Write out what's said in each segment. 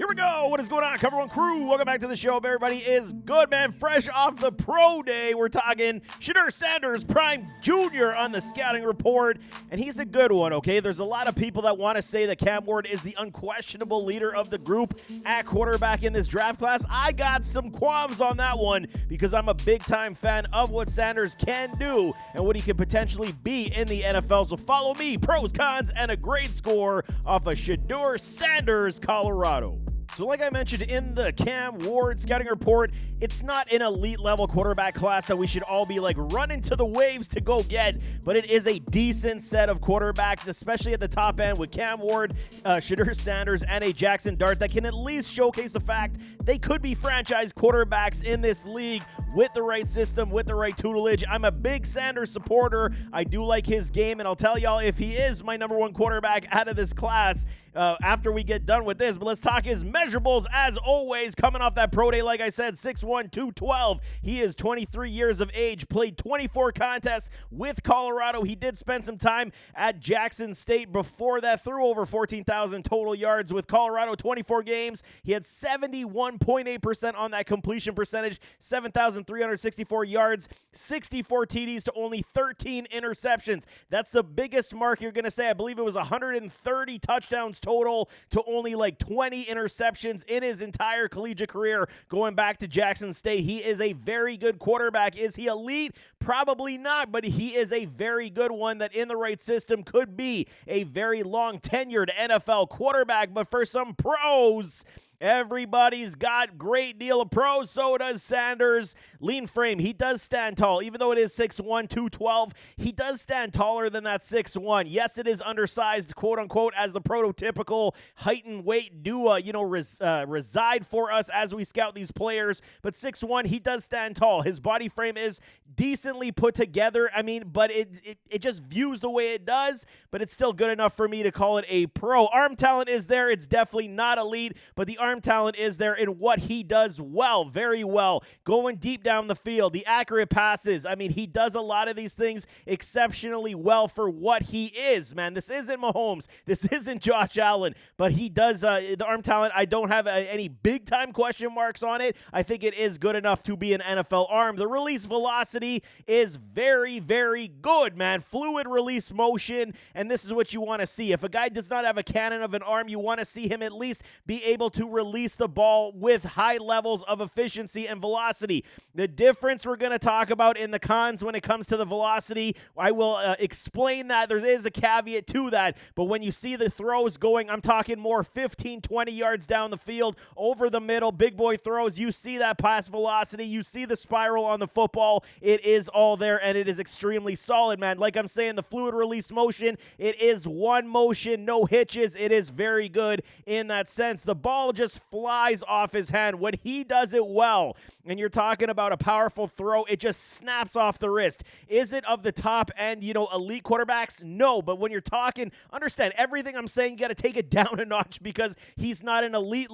Here we go. What is going on, Cover One crew? Welcome back to the show. Everybody is good, man. Fresh off the pro day, we're talking Shedeur Sanders, Prime Jr. on the scouting report, and he's a good one, okay? There's a lot of people that want to say that Cam Ward is the unquestionable leader of the group at quarterback in this draft class. I got some qualms on that one because I'm a big-time fan of what Sanders can do and what he could potentially be in the NFL. So follow me, pros, cons, and a great score off of Shedeur Sanders, Colorado. So like I mentioned in the Cam Ward scouting report, it's not an elite level quarterback class that we should all be like running to the waves to go get, but it is a decent set of quarterbacks, especially at the top end with Cam Ward, Shedeur Sanders, and a Jackson Dart that can at least showcase the fact they could be franchise quarterbacks in this league with the right system, with the right tutelage. I'm a big Sanders supporter. I do like his game, and I'll tell y'all if he is my number one quarterback out of this class after we get done with this. But let's talk his measurables as always. Coming off that pro day, like I said, 6'1", 212. He is 23 years of age, played 24 contests with Colorado. He did spend some time at Jackson State before that, threw over 14,000 total yards with Colorado, 24 games. He had 71.8% on that completion percentage, 7,364 yards, 64 TDs to only 13 interceptions. That's the biggest mark you're going to say. I believe it was 130 touchdowns total to only like 20 interceptions in his entire collegiate career going back to Jackson State. He is a very good quarterback. Is he elite? Probably not, but he is a very good one that in the right system could be a very long tenured NFL quarterback. But for some pros, everybody's got great deal of pros. So does Sanders. Lean frame. He does stand tall. Even though it is 6'1", 212, he does stand taller than that 6'1". Yes, it is undersized, quote unquote, as the prototypical height and weight do, reside for us as we scout these players. But 6'1", he does stand tall. His body frame is decently put together. I mean, but it just views the way it does, but it's still good enough for me to call it a pro. Arm talent is there. It's definitely not elite, but the arm talent is there in what he does well, very well. Going deep down the field, the accurate passes. I mean, he does a lot of these things exceptionally well for what he is, man. This isn't Mahomes. This isn't Josh Allen, but he does the arm talent. I don't have any big time question marks on it. I think it is good enough to be an NFL arm. The release velocity is very, very good, man. Fluid release motion, and this is what you want to see. If a guy does not have a cannon of an arm, you want to see him at least be able to release the ball with high levels of efficiency and velocity. The difference we're going to talk about in the cons when it comes to the velocity, I will explain that. There is a caveat to that, but when you see the throws going, I'm talking more 15, 20 yards down the field, over the middle, big boy throws, you see that pass velocity, you see the spiral on the football. It is all there, and it is extremely solid, man. Like I'm saying, the fluid release motion, it is one motion, no hitches. It is very good in that sense. The ball just flies off his hand. When he does it well, and you're talking about a powerful throw, it just snaps off the wrist. Is it of the top end, elite quarterbacks? No, but when you're talking, understand everything I'm saying, you got to take it down a notch because he's not an elite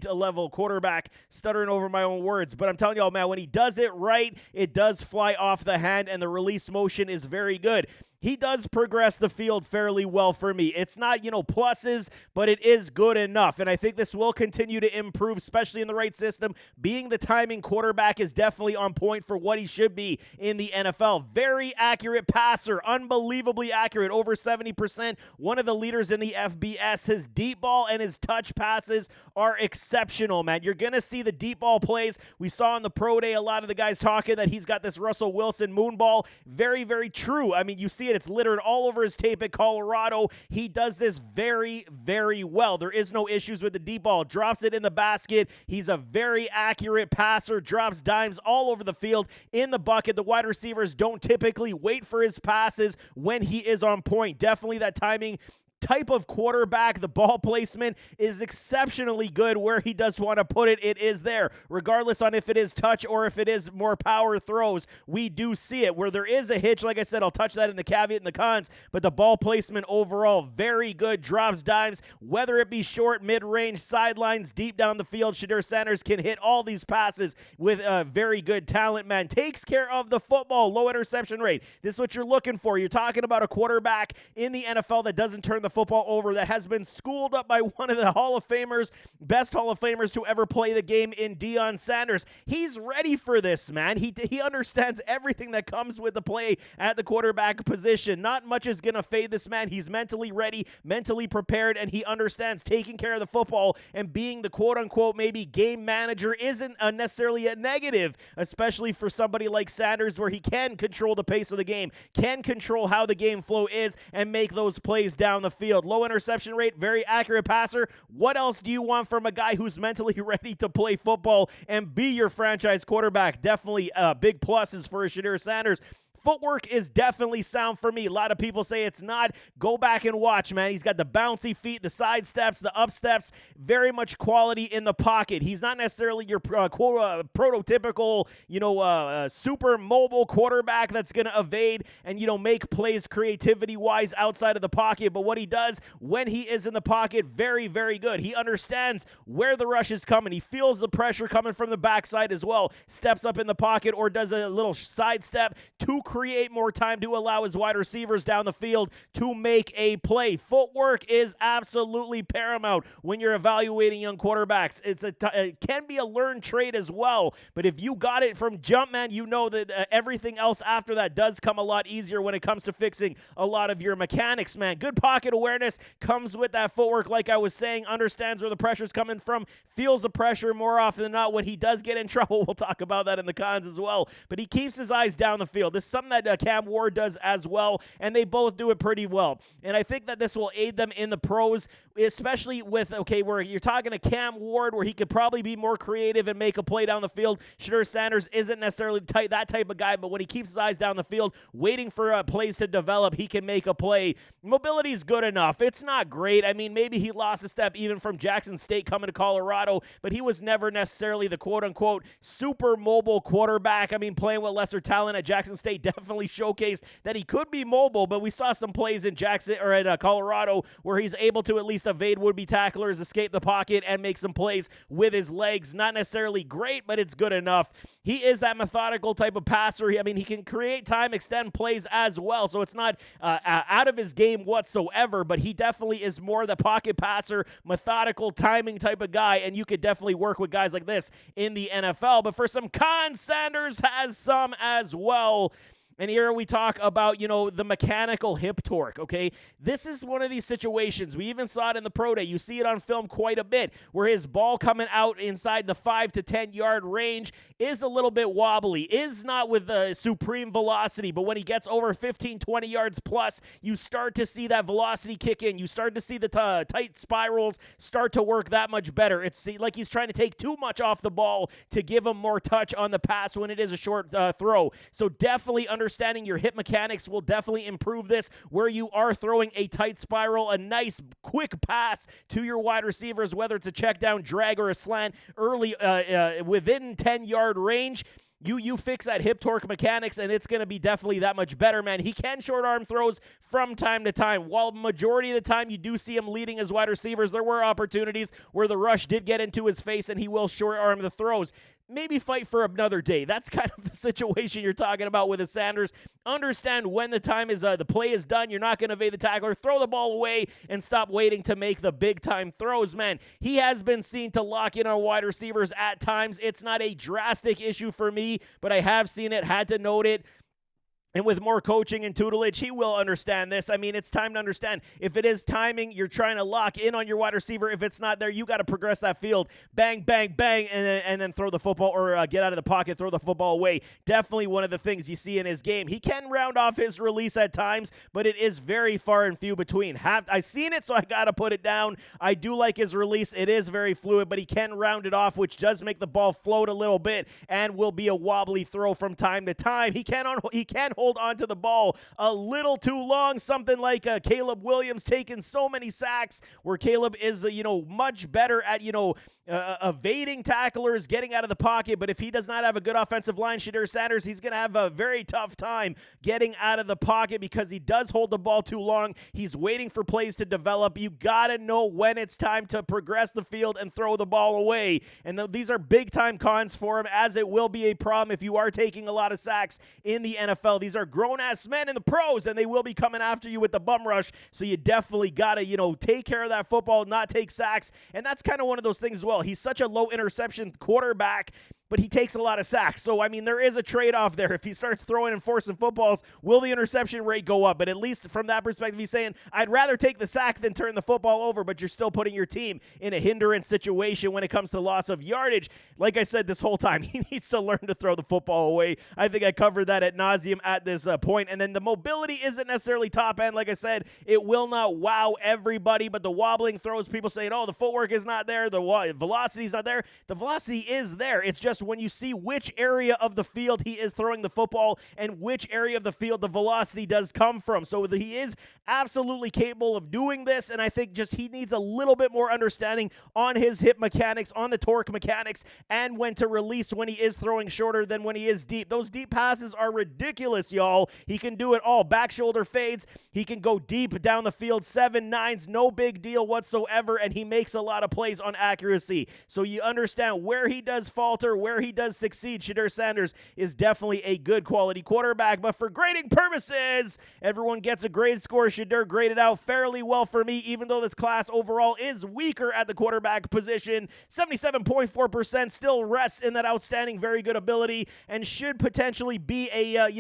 level quarterback. Stuttering over my own words, but I'm telling y'all, man, when he does it right, it does fly off the hand, and the release motion is very good. He does progress the field fairly well for me. It's not, pluses, but it is good enough. And I think this will continue to improve, especially in the right system. Being the timing quarterback is definitely on point for what he should be in the NFL. Very accurate passer, unbelievably accurate, over 70%. One of the leaders in the FBS. His deep ball and his touch passes are exceptional, man. You're going to see the deep ball plays. We saw on the pro day a lot of the guys talking that he's got this Russell Wilson moon ball. Very, very true. I mean, you see it. It's littered all over his tape at Colorado. He does this very, very well. There is no issues with the deep ball. Drops it in the basket. He's a very accurate passer. Drops dimes all over the field in the bucket. The wide receivers don't typically wait for his passes when he is on point. Definitely that timing type of quarterback. The ball placement is exceptionally good where he does want to put it. It is there. Regardless on if it is touch or if it is more power throws, we do see it. Where there is a hitch, like I said, I'll touch that in the caveat and the cons, but the ball placement overall, very good. Drops dimes, whether it be short, mid-range, sidelines, deep down the field. Shedeur Sanders can hit all these passes with very good talent, man. Takes care of the football, low interception rate. This is what you're looking for. You're talking about a quarterback in the NFL that doesn't turn the football over, that has been schooled up by one of the Hall of Famers, best Hall of Famers to ever play the game in Deion Sanders. He's ready for this, man. He understands everything that comes with the play at the quarterback position. Not much is going to fade this man. He's mentally ready, mentally prepared, and he understands taking care of the football and being the quote-unquote maybe game manager isn't necessarily a negative, especially for somebody like Sanders, where he can control the pace of the game, can control how the game flow is, and make those plays down the field. Low interception rate, very accurate passer. What else do you want from a guy who's mentally ready to play football and be your franchise quarterback? Definitely big pluses for Shedeur Sanders. Footwork is definitely sound for me. A lot of people say it's not. Go back and watch, man. He's got the bouncy feet, the side steps, the up steps, very much quality in the pocket. He's not necessarily your prototypical, super mobile quarterback that's going to evade and, make plays creativity-wise outside of the pocket. But what he does when he is in the pocket, very, very good. He understands where the rush is coming. He feels the pressure coming from the backside as well. Steps up in the pocket or does a little side step to create more time to allow his wide receivers down the field to make a play. Footwork is absolutely paramount when you're evaluating young quarterbacks. It can be a learned trait as well, but if you got it from jump, man, you know that everything else after that does come a lot easier when it comes to fixing a lot of your mechanics, man. Good pocket awareness comes with that footwork, like I was saying, understands where the pressure's coming from, feels the pressure more often than not. When he does get in trouble, we'll talk about that in the cons as well, but he keeps his eyes down the field. This is something that Cam Ward does as well, and they both do it pretty well. And I think that this will aid them in the pros, especially with, where you're talking to Cam Ward, where he could probably be more creative and make a play down the field. Shedeur Sanders isn't necessarily that type of guy, but when he keeps his eyes down the field, waiting for plays to develop, he can make a play. Mobility is good enough. It's not great. I mean, maybe he lost a step even from Jackson State coming to Colorado, but he was never necessarily the quote-unquote super mobile quarterback. I mean, playing with lesser talent at Jackson State definitely showcased that he could be mobile, but we saw some plays in Colorado where he's able to at least evade would-be tacklers, escape the pocket, and make some plays with his legs. Not necessarily great, but it's good enough. He is that methodical type of passer. He can create time, extend plays as well, so it's not out of his game whatsoever, but he definitely is more the pocket passer, methodical timing type of guy, and you could definitely work with guys like this in the NFL. But for some cons, Sanders has some as well. And here we talk about, the mechanical hip torque, okay? This is one of these situations. We even saw it in the pro day. You see it on film quite a bit, where his ball coming out inside the 5 to 10 yard range is a little bit wobbly, is not with the supreme velocity, but when he gets over 15, 20 yards plus, you start to see that velocity kick in. You start to see the tight spirals start to work that much better. It's like he's trying to take too much off the ball to give him more touch on the pass when it is a short throw. So definitely understanding your hip mechanics will definitely improve this, where you are throwing a tight spiral, a nice quick pass to your wide receivers, whether it's a check down, drag, or a slant early within 10-yard range. You fix that hip torque mechanics, and it's going to be definitely that much better, man. He can short arm throws from time to time. While majority of the time you do see him leading his wide receivers, there were opportunities where the rush did get into his face, and he will short arm the throws. Maybe fight for another day. That's kind of the situation you're talking about with the Sanders. Understand when the time is, the play is done. You're not going to evade the tackler. Throw the ball away and stop waiting to make the big-time throws, man. He has been seen to lock in on wide receivers at times. It's not a drastic issue for me, but I have seen it, had to note it. And with more coaching and tutelage, he will understand this. I mean, it's time to understand. If it is timing, you're trying to lock in on your wide receiver. If it's not there, you got to progress that field. Bang, bang, bang, and then throw the football or get out of the pocket, throw the football away. Definitely one of the things you see in his game. He can round off his release at times, but it is very far and few between. I've seen it, so I got to put it down. I do like his release. It is very fluid, but he can round it off, which does make the ball float a little bit and will be a wobbly throw from time to time. He can hold onto the ball a little too long, something like Caleb Williams taking so many sacks, where Caleb is much better at evading tacklers, getting out of the pocket. But if he does not have a good offensive line, Shedeur Sanders, he's going to have a very tough time getting out of the pocket because he does hold the ball too long. He's waiting for plays to develop. You got to know when it's time to progress the field and throw the ball away. And these are big time cons for him, as it will be a problem if you are taking a lot of sacks in the NFL. These These are grown-ass men in the pros, and they will be coming after you with the bum rush, so you definitely got to, take care of that football, not take sacks, and that's kind of one of those things as well. He's such a low interception quarterback, but he takes a lot of sacks. So, there is a trade-off there. If he starts throwing and forcing footballs, will the interception rate go up? But at least from that perspective, he's saying, I'd rather take the sack than turn the football over, but you're still putting your team in a hindrance situation when it comes to loss of yardage. Like I said this whole time, he needs to learn to throw the football away. I think I covered that ad nauseum at this point. And then the mobility isn't necessarily top end. Like I said, it will not wow everybody, but the wobbling throws, people saying, oh, the footwork is not there, the velocity is not there. The velocity is there. It's just when you see which area of the field he is throwing the football and which area of the field the velocity does come from. So he is absolutely capable of doing this, and I think just he needs a little bit more understanding on his hip mechanics, on the torque mechanics, and when to release when he is throwing shorter than when he is deep. Those deep passes are ridiculous, y'all. He can do it all. Back shoulder fades. He can go deep down the field, 7-9s, no big deal whatsoever, and he makes a lot of plays on accuracy. So you understand where he does falter, where he does succeed. Shedeur Sanders is definitely a good quality quarterback, but for grading purposes, everyone gets a grade score. Shedeur graded out fairly well for me, even though this class overall is weaker at the quarterback position. 77.4% still rests in that outstanding, very good ability, and should potentially be a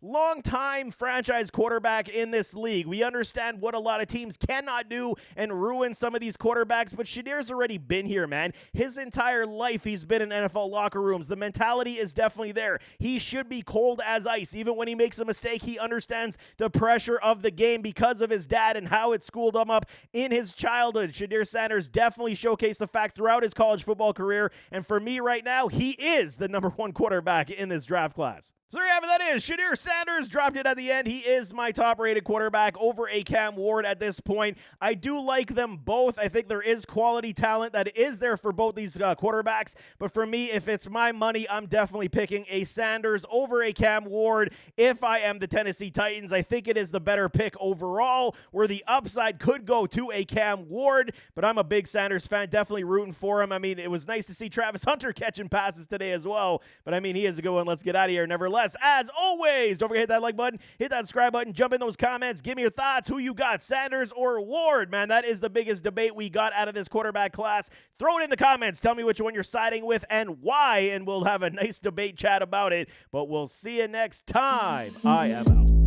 long-time franchise quarterback in this league. We understand what a lot of teams cannot do and ruin some of these quarterbacks, but Shedeur's already been here, man. His entire life he's been in NFL locker rooms. The mentality is definitely there. He should be cold as ice. Even when he makes a mistake, he understands the pressure of the game because of his dad and how it schooled him up in his childhood. Shedeur Sanders definitely showcased the fact throughout his college football career, and for me right now, he is the number one quarterback in this draft class. So there you have it. That is Shedeur Sanders. Dropped it at the end. He is my top-rated quarterback over a Cam Ward at this point. I do like them both. I think there is quality talent that is there for both these quarterbacks. But for me, if it's my money, I'm definitely picking a Sanders over a Cam Ward. If I am the Tennessee Titans, I think it is the better pick overall, where the upside could go to a Cam Ward. But I'm a big Sanders fan, definitely rooting for him. It was nice to see Travis Hunter catching passes today as well. But he is a good one. Let's get out of here. Nevertheless, as always, don't forget to hit that like button, hit that subscribe button, jump in those comments, give me your thoughts, who you got, Sanders or Ward. Man, that is the biggest debate we got out of this quarterback class. Throw it in the comments. Tell me which one you're siding with and why, and we'll have a nice debate chat about it. But we'll see you next time. I am out.